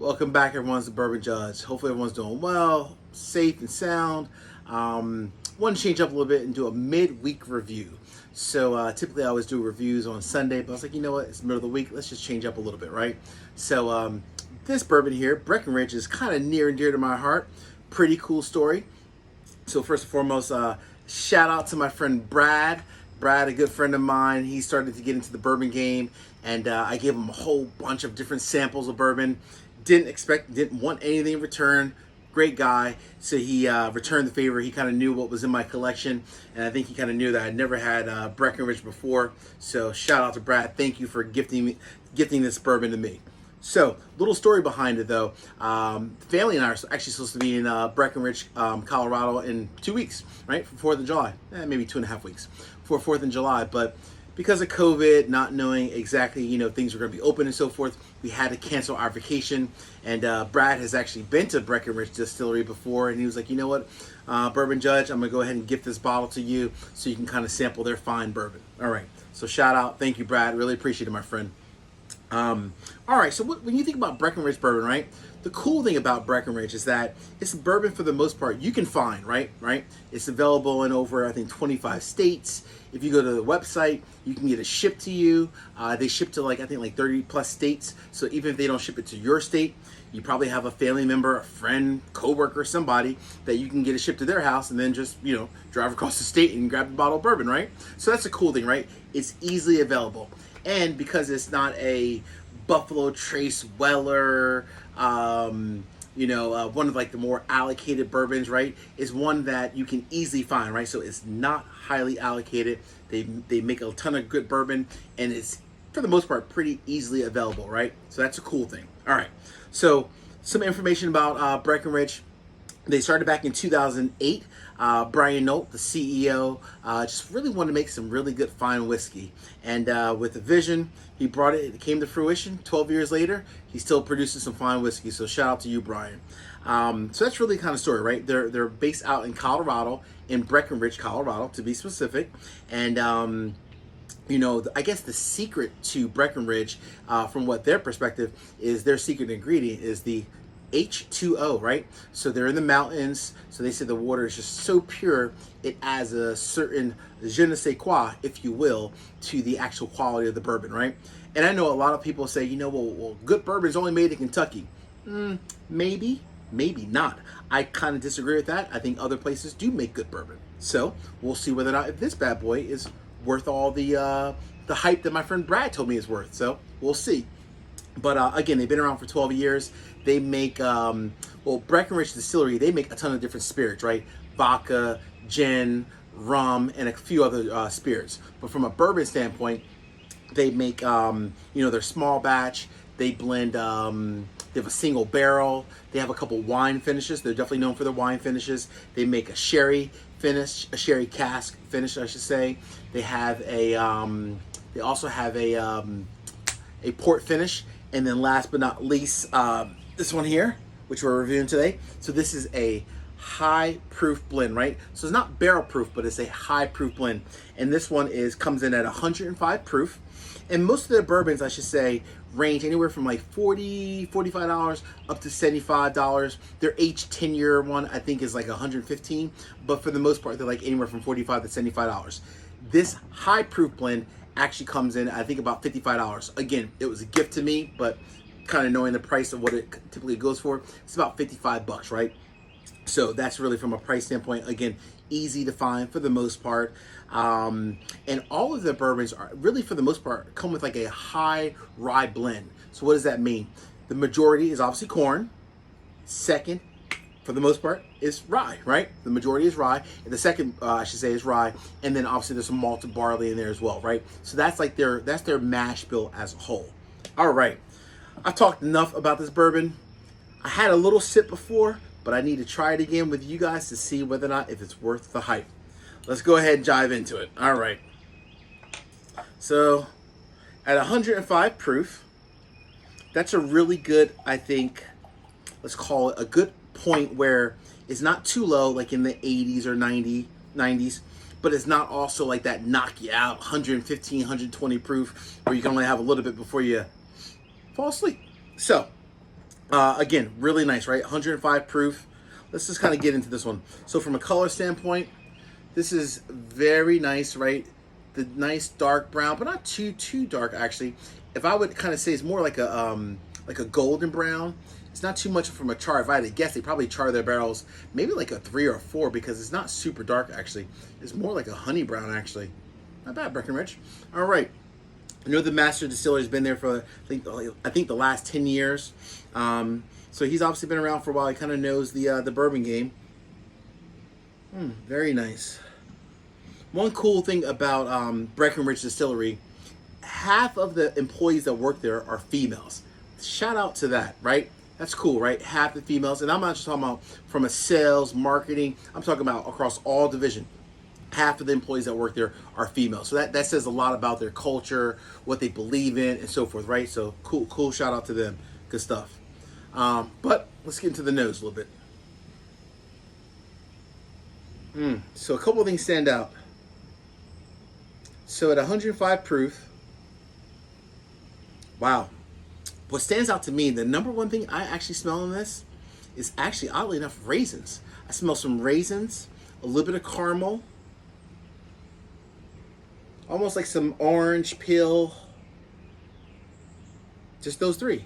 Welcome back, everyone's the Bourbon Judge. Hopefully everyone's doing well, safe and sound. Want to change up a little bit and do a midweek review. So typically I always do reviews on Sunday, but I was like, you know what, it's the middle of the week, let's just change up a little bit, right? So this bourbon here, Breckenridge, is kind of near and dear to my heart. Pretty cool story. So first and foremost, shout out to my friend Brad. Brad, a good friend of mine, he started to get into the bourbon game, and I gave him a whole bunch of different samples of bourbon. Didn't want anything in return. Great guy. So he returned the favor. He kind of knew what was in my collection, and I think he kind of knew that I'd never had Breckenridge before. So shout out to Brad. Thank you for gifting this bourbon to me. So, little story behind it though. Family and I are actually supposed to be in Breckenridge, Colorado in 2 weeks, right? For 4th of July. Maybe 2.5 weeks for 4th of July. But because of COVID, not knowing exactly, things were going to be open and so forth, we had to cancel our vacation. And Brad has actually been to Breckenridge Distillery before, and he was like, you know what, Bourbon Judge, I'm going to go ahead and gift this bottle to you so you can kind of sample their fine bourbon. All right. So shout out. Thank you, Brad. Really appreciate it, my friend. All right, so when you think about Breckenridge bourbon, right? The cool thing about Breckenridge is that it's bourbon for the most part you can find, right? It's available in over, I think, 25 states. If you go to the website, you can get it shipped to you. They ship to I think 30 plus states. So even if they don't ship it to your state, you probably have a family member, a friend, coworker, somebody that you can get it shipped to their house and then just, drive across the state and grab a bottle of bourbon, right? So that's a cool thing, right? It's easily available. And because it's not a Buffalo Trace Weller, one of the more allocated bourbons, right? Is one that you can easily find, right? So it's not highly allocated. They make a ton of good bourbon, and it's for the most part pretty easily available, right? So that's a cool thing. All right. So some information about Breckenridge. They started back in 2008. Brian Nolt, the CEO, just really wanted to make some really good fine whiskey. And with a vision, he brought it. It came to fruition. 12 years later, he's still producing some fine whiskey. So shout out to you, Brian. So that's really kind of story, right? They're based out in Colorado, in Breckenridge, Colorado, to be specific. And I guess the secret to Breckenridge, from what their perspective is, their secret ingredient is the H2O, right? So they're in the mountains, so they say the water is just so pure, it adds a certain je ne sais quoi, if you will, to the actual quality of the bourbon, right? And I know a lot of people say, well, good bourbon is only made in Kentucky. Maybe not. I kind of disagree with that. I think other places do make good bourbon. So we'll see whether or not if this bad boy is worth all the hype that my friend Brad told me is worth. So we'll see. But again, they've been around for 12 years. They make, Breckenridge Distillery, they make a ton of different spirits, right? Vodka, gin, rum, and a few other spirits. But from a bourbon standpoint, they make, their small batch. They blend, they have a single barrel. They have a couple wine finishes. They're definitely known for their wine finishes. They make a sherry finish, a sherry cask finish, I should say. They have they also have a port finish. And then last but not least, this one here, which we're reviewing today. So this is a high proof blend, right? So it's not barrel proof, but it's a high proof blend. And this one comes in at 105 proof. And most of their bourbons, I should say, range anywhere from $45 up to $75. Their aged 10-year one, I think, is $115. But for the most part, they're anywhere from $45 to $75. This high proof blend actually comes in, I think, about $55. Again, it was a gift to me, but kind of knowing the price of what it typically goes for, it's about $55, right? So that's really, from a price standpoint, again, easy to find for the most part. And all of the bourbons are really, for the most part, come with a high rye blend. So what does that mean? The majority is obviously corn. Second, for the most part, is rye, right? The majority is rye. And the second, I should say, is rye. And then obviously there's some malted barley in there as well, right? So that's their mash bill as a whole. All right. I've talked enough about this bourbon. I had a little sip before, but I need to try it again with you guys to see whether or not if it's worth the hype. Let's go ahead and dive into it. All right. So at 105 proof, that's a really good, I think, let's call it a good point where it's not too low, like in the 80s or 90s, but it's not also like that knock you out 115, 120 proof where you can only have a little bit before you fall asleep. So Again, really nice, right? 105 proof. Let's just kind of get into this one. So from a color standpoint, this is very nice, right? The nice dark brown, but not too dark actually. If I would kind of say it's more like a golden brown. It's not too much from a char. If I had to guess, they probably char their barrels maybe like a 3 or a 4 because it's not super dark actually. It's more like a honey brown actually. Not bad, Breckenridge. All right. I know the master distiller has been there for I think the last 10 years. So he's obviously been around for a while. He kind of knows the bourbon game. Very nice. One cool thing about Breckenridge Distillery, half of the employees that work there are females. Shout out to that, right? That's cool, right? Half the females. And I'm not just talking about from a sales, marketing. I'm talking about across all division. Half of the employees that work there are female. So that says a lot about their culture, what they believe in, and so forth, right? So cool shout out to them. Good stuff. But let's get into the nose a little bit. So a couple of things stand out. So at 105 proof, wow. What stands out to me, the number one thing I actually smell in this is actually, oddly enough, raisins. I smell some raisins, a little bit of caramel, almost like some orange peel. Just those three.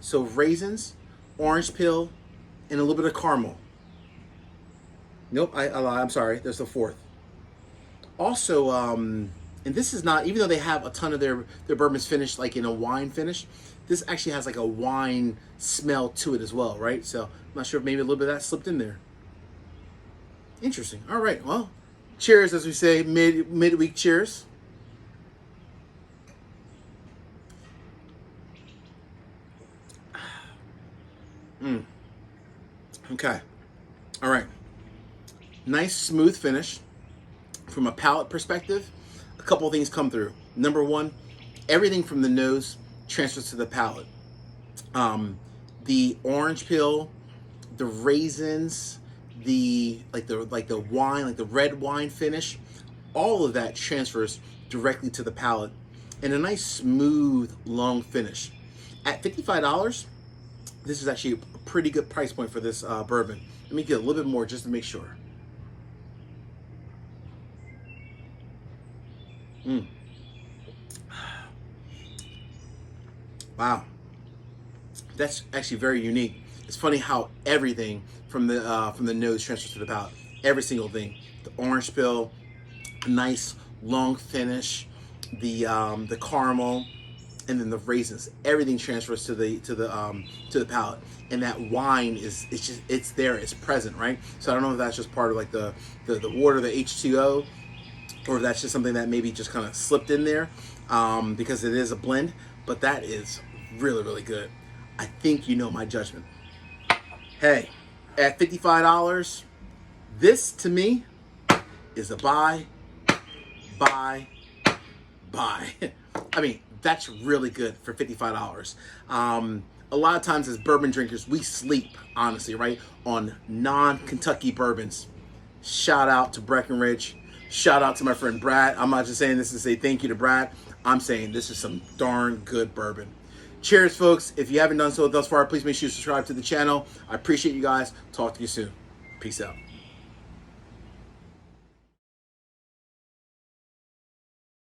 So raisins, orange peel, and a little bit of caramel. Nope, I lied. I'm sorry. There's the fourth. Also, and this is not, even though they have a ton of their bourbons finished like in a wine finish, this actually has like a wine smell to it as well, right? So I'm not sure if maybe a little bit of that slipped in there. Interesting. All right. Well, cheers, as we say, midweek cheers. Okay. All right. Nice smooth finish. From a palate perspective, a couple of things come through. Number one, everything from the nose transfers to the palate. The orange peel, the raisins, the wine, like the red wine finish, all of that transfers directly to the palate, and a nice smooth long finish. At $55, this is actually a pretty good price point for this bourbon. Let me get a little bit more just to make sure. Wow, that's actually very unique. It's funny how everything from the nose transfers to the palate. Every single thing. The orange peel, nice long finish, the caramel, and then the raisins. Everything transfers to the palate. And that wine it's there, it's present, right? So I don't know if that's just part of like the water, the H2O, or if that's just something that maybe just kind of slipped in there because it is a blend. But that is really, really good. I think you know my judgment. Hey, at $55, this to me is a buy. I mean, that's really good for $55. A lot of times as bourbon drinkers, we sleep, honestly, right, on non-Kentucky bourbons. Shout out to Breckenridge. Shout out to my friend Brad. I'm not just saying this to say thank you to Brad. I'm saying this is some darn good bourbon. Cheers, folks. If you haven't done so thus far, please make sure you subscribe to the channel. I appreciate you guys. Talk to you soon. Peace out.